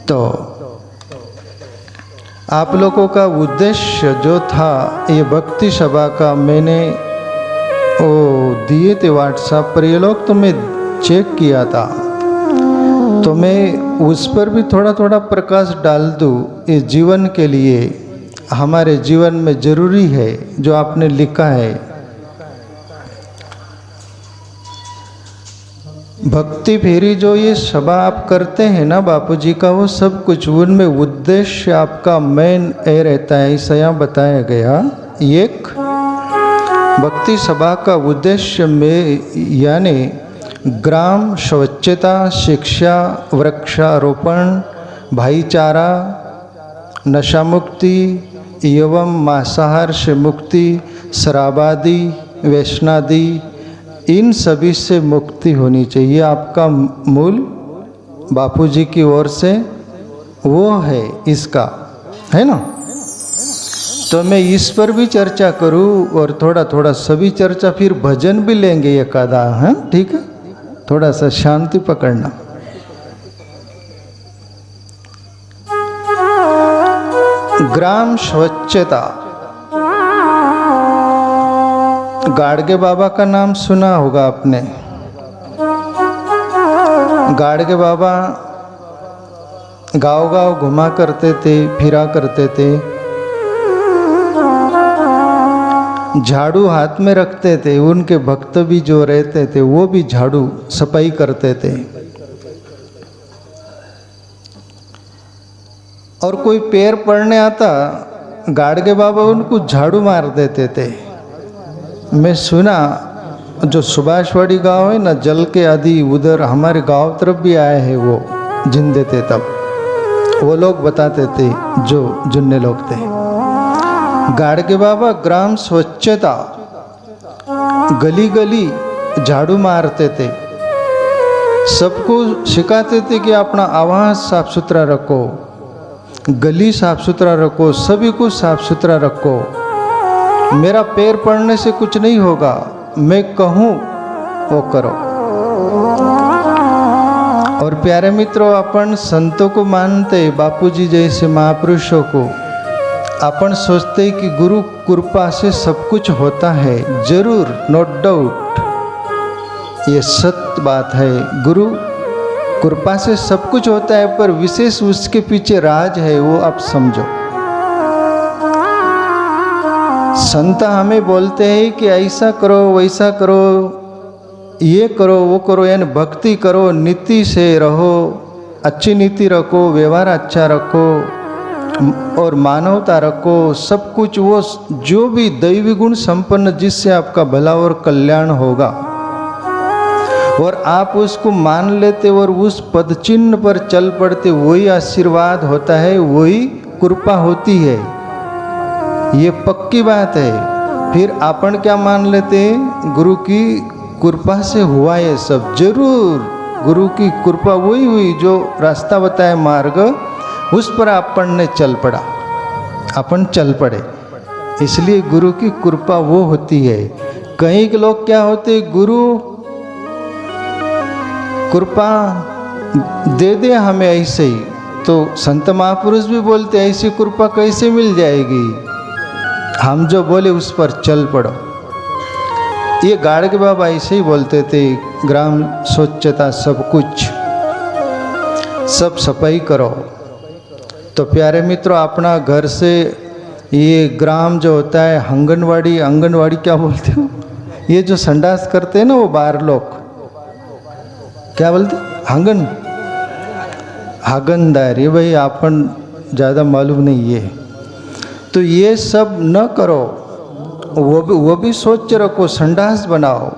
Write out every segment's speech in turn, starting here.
तो आप लोगों का उद्देश्य जो था ये भक्ति सभा का, मैंने वो दिए थे व्हाट्सएप पर, ये लोग तो मैं चेक किया था, तो मैं उस पर भी थोड़ा थोड़ा प्रकाश डाल दूँ। ये जीवन के लिए, हमारे जीवन में जरूरी है जो आपने लिखा है। भक्ति फेरी जो ये सभा आप करते हैं ना बापूजी का, वो सब कुछ उनमें उद्देश्य आपका मेन ए रहता है, ऐसा यहाँ बताया गया। एक भक्ति सभा का उद्देश्य में यानी ग्राम स्वच्छता, शिक्षा, वृक्षारोपण, भाईचारा, नशा मुक्ति एवं मांसाहार से मुक्ति, शराबादी, व्यसनादी, इन सभी से मुक्ति होनी चाहिए। आपका मूल बापूजी की ओर से वो है, इसका है ना। तो मैं इस पर भी चर्चा करूं और थोड़ा थोड़ा सभी चर्चा, फिर भजन भी लेंगे एक आधा, है ठीक है। थोड़ा सा शांति पकड़ना। ग्राम स्वच्छता, गाड़गे बाबा का नाम सुना होगा आपने। गाड़गे बाबा गांव गांव घुमा करते थे, फिरा करते थे, झाड़ू हाथ में रखते थे। उनके भक्त भी जो रहते थे वो भी झाड़ू सफाई करते थे। और कोई पैर पड़ने आता, गाड़गे बाबा उनको झाड़ू मार देते थे। मैं सुना जो सुभाषवाड़ी गांव है ना, जल के आदि उधर हमारे गांव तरफ भी आए हैं वो जिंदे थे तब, वो लोग बताते थे जो जुन्ने लोग थे। गाड़गे बाबा ग्राम स्वच्छता, गली गली झाड़ू मारते थे, सबको सिखाते थे कि अपना आवाज़ साफ सुथरा रखो, गली साफ सुथरा रखो, सभी को साफ सुथरा रखो। मेरा पैर पड़ने से कुछ नहीं होगा, मैं कहूँ वो करो। और प्यारे मित्रों, अपन संतों को मानते, बापूजी जैसे महापुरुषों को। अपन सोचते कि गुरु कृपा से सब कुछ होता है, जरूर, नो डाउट, ये सत्य बात है। गुरु कृपा से सब कुछ होता है, पर विशेष उसके पीछे राज है, वो आप समझो। संत हमें बोलते हैं कि ऐसा करो, वैसा करो, ये करो, वो करो, यानी भक्ति करो, नीति से रहो, अच्छी नीति रखो, व्यवहार अच्छा रखो और मानवता रखो। सब कुछ वो जो भी दैवी गुण संपन्न, जिससे आपका भला और कल्याण होगा, और आप उसको मान लेते और उस पद चिन्ह पर चल पड़ते, वही आशीर्वाद होता है, वही कृपा होती है। ये पक्की बात है। फिर अपन क्या मान लेते हैं, गुरु की कृपा से हुआ ये सब। जरूर गुरु की कृपा वही हुई, जो रास्ता बताया मार्ग, उस पर अपन ने चल पड़ा, अपन चल पड़े। इसलिए गुरु की कृपा वो होती है। कई के लोग क्या होते, गुरु कृपा दे दे हमें ऐसे ही, तो संत महापुरुष भी बोलते ऐसी कृपा कैसे मिल जाएगी, हम जो बोले उस पर चल पड़ो। ये गाड़गे बाबा ऐसे ही बोलते थे, ग्राम स्वच्छता, सब कुछ, सब सफाई करो। तो प्यारे मित्रों, अपना घर से ये ग्राम जो होता है, आंगनवाड़ी, आंगनवाड़ी क्या बोलते हो, ये जो संडास करते हैं ना वो बाहर लोग, क्या बोलते, आंगनदारी, भाई अपन ज़्यादा मालूम नहीं है। तो ये सब न करो, वो भी स्वच्छ रखो, संडास बनाओ,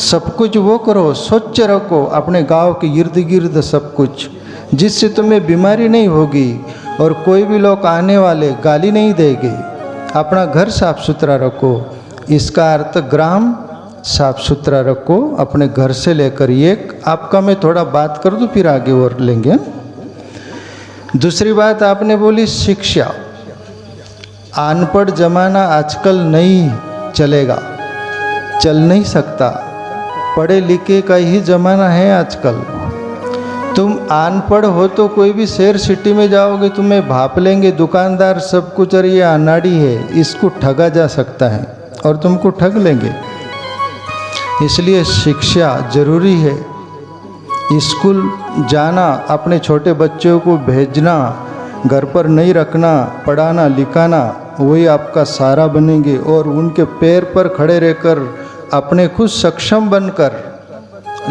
सब कुछ वो करो, स्वच्छ रखो अपने गांव के इर्द गिर्द सब कुछ, जिससे तुम्हें बीमारी नहीं होगी और कोई भी लोग आने वाले गाली नहीं देंगे। अपना घर साफ सुथरा रखो, इसका अर्थ ग्राम साफ सुथरा रखो, अपने घर से लेकर। एक आपका मैं थोड़ा बात कर दूँ, फिर आगे और लेंगे। दूसरी बात आपने बोली शिक्षा। अनपढ़ जमाना आजकल नहीं चलेगा, चल नहीं सकता, पढ़े लिखे का ही जमाना है आजकल। तुम अनपढ़ हो तो कोई भी शहर सिटी में जाओगे, तुम्हें भाप लेंगे दुकानदार सब कुछ, और ये अनाड़ी है, इसको ठगा जा सकता है, और तुमको ठग लेंगे। इसलिए शिक्षा जरूरी है। स्कूल जाना, अपने छोटे बच्चों को भेजना, घर पर नहीं रखना, पढ़ाना लिखाना, वही आपका सहारा बनेंगे, और उनके पैर पर खड़े रहकर अपने खुद सक्षम बनकर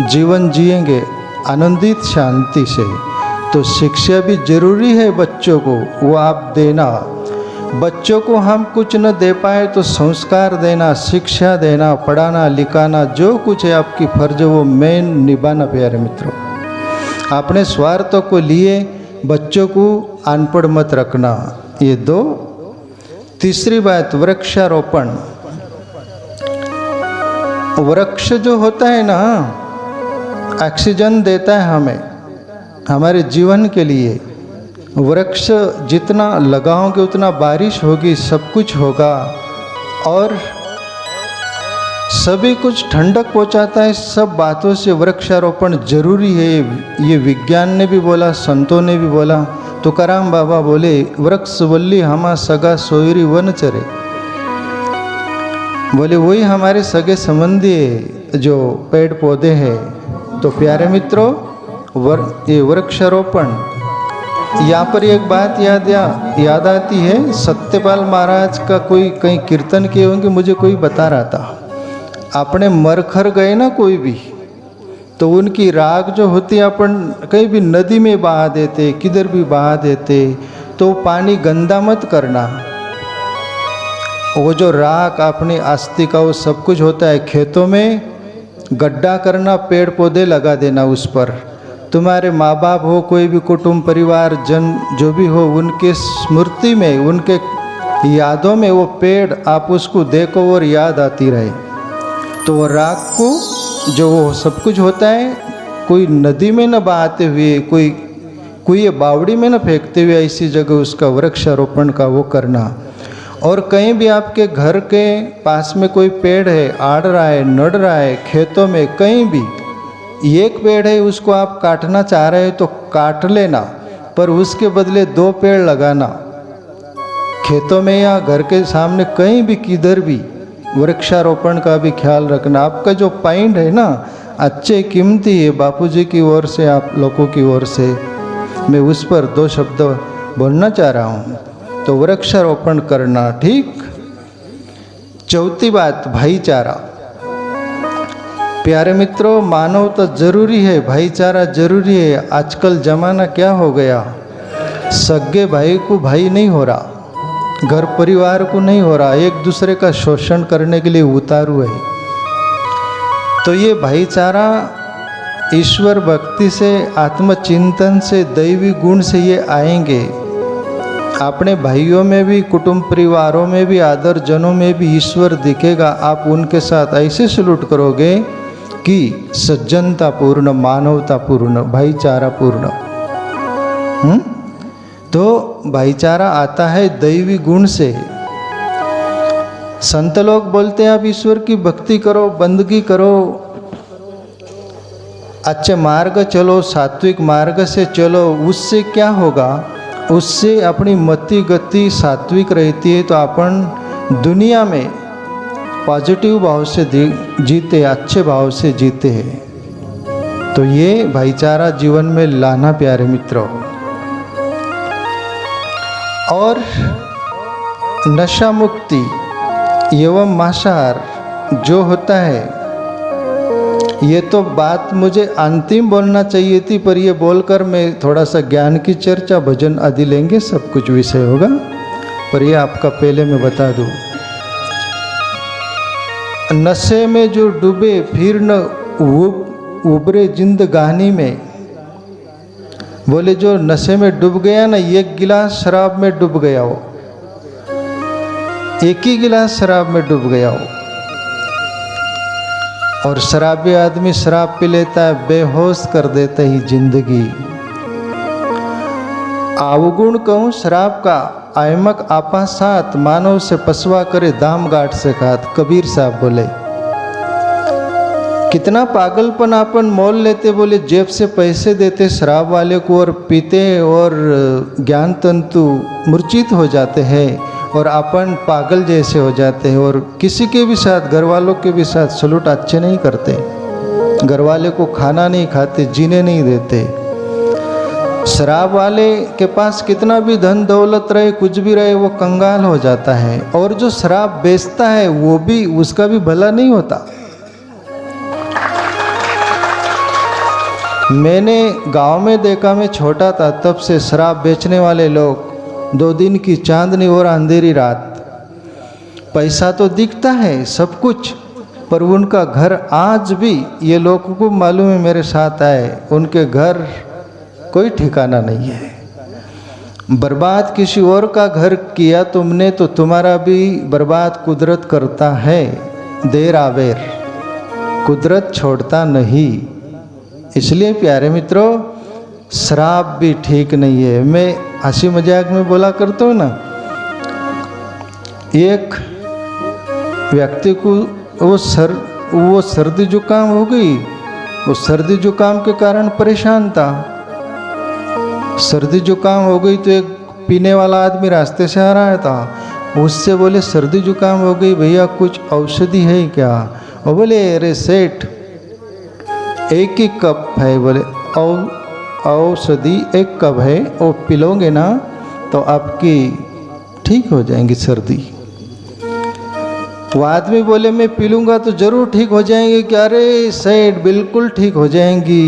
जीवन जिएंगे आनंदित शांति से। तो शिक्षा भी जरूरी है बच्चों को, वो आप देना। बच्चों को हम कुछ न दे पाए तो संस्कार देना, शिक्षा देना, पढ़ाना लिखाना, जो कुछ है आपकी फर्ज वो मेन निभाना। प्यारे मित्रों, अपने स्वार्थ को लिए बच्चों को अनपढ़ मत रखना। ये दो। तीसरी बात, वृक्षारोपण। वृक्ष जो होता है ना, ऑक्सीजन देता है हमें, हमारे जीवन के लिए। वृक्ष जितना लगाओगे उतना बारिश होगी, सब कुछ होगा, और सभी कुछ ठंडक पहुंचाता है। सब बातों से वृक्षारोपण जरूरी है। ये विज्ञान ने भी बोला, संतों ने भी बोला। तुकाराम बाबा बोले, वृक्ष वल्ली हमा सगा सोयरी वन चरे। बोले वही हमारे सगे संबंधी है जो पेड़ पौधे हैं। तो प्यारे मित्रों, ये वृक्षारोपण, यहाँ पर एक बात याद आती है। सत्यपाल महाराज का कोई कहीं कीर्तन किए होंगे, मुझे कोई बता रहा था। अपने मरखर गए ना कोई भी, तो उनकी राख जो होती है अपन कहीं भी नदी में बहा देते, किधर भी बहा देते, तो पानी गंदा मत करना। वो जो राख अपनी अस्थि का वो सब कुछ होता है, खेतों में गड्ढा करना, पेड़ पौधे लगा देना उस पर। तुम्हारे माँ बाप हो, कोई भी कुटुंब परिवार जन जो भी हो, उनके स्मृति में, उनके यादों में वो पेड़ आप उसको देखो और याद आती रहे। तो वो राख को जो वो सब कुछ होता है, कोई नदी में न बहाते हुए, कोई ये बावड़ी में न फेंकते हुए, ऐसी जगह उसका वृक्षारोपण का वो करना। और कहीं भी आपके घर के पास में कोई पेड़ है, आड़ रहा है, नड़ रहा है, खेतों में कहीं भी एक पेड़ है, उसको आप काटना चाह रहे हो तो काट लेना, पर उसके बदले 2 पेड़ लगाना। खेतों में या घर के सामने कहीं भी किधर भी वृक्षारोपण का भी ख्याल रखना। आपका जो पॉइंट है ना, अच्छे कीमती है, बापूजी की ओर से, आप लोगों की ओर से मैं उस पर 2 शब्द बोलना चाह रहा हूँ। तो वृक्षारोपण करना, ठीक। चौथी बात, भाईचारा। प्यारे मित्रों, मानवता जरूरी है, भाईचारा जरूरी है। आजकल जमाना क्या हो गया, सगे भाई को भाई नहीं हो रहा, घर परिवार को नहीं हो रहा, एक दूसरे का शोषण करने के लिए उतारू है। तो ये भाईचारा ईश्वर भक्ति से, आत्मचिंतन से, दैवी गुण से ये आएंगे। अपने भाइयों में भी, कुटुंब परिवारों में भी, आदर जनों में भी ईश्वर दिखेगा। आप उनके साथ ऐसे सलूट करोगे कि सज्जनता पूर्ण, मानवता पूर्ण, भाईचारा पूर्ण। तो भाईचारा आता है दैवी गुण से। संत लोग बोलते हैं आप ईश्वर की भक्ति करो, बंदगी करो, अच्छे मार्ग चलो, सात्विक मार्ग से चलो। उससे क्या होगा, उससे अपनी मति गति सात्विक रहती है, तो अपन दुनिया में पॉजिटिव भाव से जीते, अच्छे भाव से जीते हैं। तो ये भाईचारा जीवन में लाना प्यारे मित्रों। और नशा मुक्ति एवं मांसाहार जो होता है, ये तो बात मुझे अंतिम बोलना चाहिए थी, पर ये बोलकर मैं थोड़ा सा ज्ञान की चर्चा, भजन आदि लेंगे, सब कुछ विषय होगा, पर ये आपका पहले मैं बता दूं। नशे में जो डूबे फिर न उबरे जिंदगानी में, बोले जो नशे में डूब गया ना, 1 गिलास शराब में डूब गया हो, 1 ही गिलास शराब में डूब गया हो। और शराबी आदमी शराब पी लेता है, बेहोश कर देता ही जिंदगी। अवगुण कहूँ शराब का, आयमक आपा साथ, मानव से पसवा करे दाम गाट से खात, कबीर साहब बोले। कितना पागलपन अपन मोल लेते, बोले जेब से पैसे देते शराब वाले को और पीते और ज्ञान तंतु मूर्छित हो जाते हैं और अपन पागल जैसे हो जाते हैं और किसी के भी साथ, घर वालों के भी साथ सलूट अच्छे नहीं करते, घर वाले को खाना नहीं खाते, जीने नहीं देते। शराब वाले के पास कितना भी धन दौलत रहे, कुछ भी रहे, वो कंगाल हो जाता है और जो शराब बेचता है वो भी, उसका भी भला नहीं होता। मैंने गांव में देखा, मैं छोटा था तब से शराब बेचने वाले लोग 2 दिन की चांदनी और अंधेरी रात, पैसा तो दिखता है सब कुछ, पर उनका घर आज भी, ये लोगों को मालूम है, मेरे साथ आए, उनके घर कोई ठिकाना नहीं है। बर्बाद किसी और का घर किया तुमने तो तुम्हारा भी बर्बाद कुदरत करता है, देर आवेर कुदरत छोड़ता नहीं। इसलिए प्यारे मित्रों, शराब भी ठीक नहीं है। मैं हंसी मजाक में बोला करता हूँ ना, एक व्यक्ति को वो सर्दी जुकाम हो गई, वो सर्दी जुकाम के कारण परेशान था। सर्दी जुकाम हो गई तो एक पीने वाला आदमी रास्ते से आ रहा था, उससे बोले सर्दी जुकाम हो गई भैया, कुछ औषधि है क्या? वो बोले अरे सेठ, एक ही कप है, बोले औषधि 1 कप है, वो पी लोगे ना तो आपकी ठीक हो जाएंगी सर्दी। वो आदमी बोले मैं पी लूँगा तो ज़रूर ठीक हो जाएंगे। क्या? अरे सेठ बिल्कुल ठीक हो जाएंगी,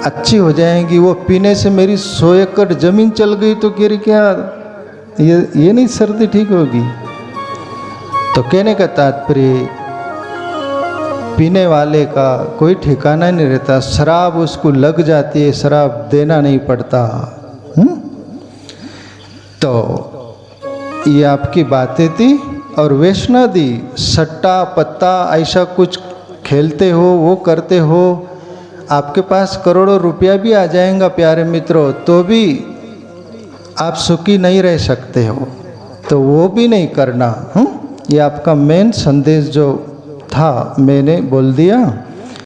अच्छी हो जाएंगी, वो पीने से मेरी 100 एकड़ ज़मीन चल गई तो कह रही क्या ये नहीं सर्दी ठीक होगी? तो कहने का तात्पर्य, पीने वाले का कोई ठिकाना नहीं रहता, शराब उसको लग जाती है, शराब देना नहीं पड़ता। तो ये आपकी बातें थी। और वैष्णोदी सट्टा पत्ता ऐसा कुछ खेलते हो, वो करते हो, आपके पास करोड़ों रुपया भी आ जाएगा प्यारे मित्रों, तो भी आप सुखी नहीं रह सकते हो, तो वो भी नहीं करना। ये आपका मेन संदेश जो था मैंने बोल दिया।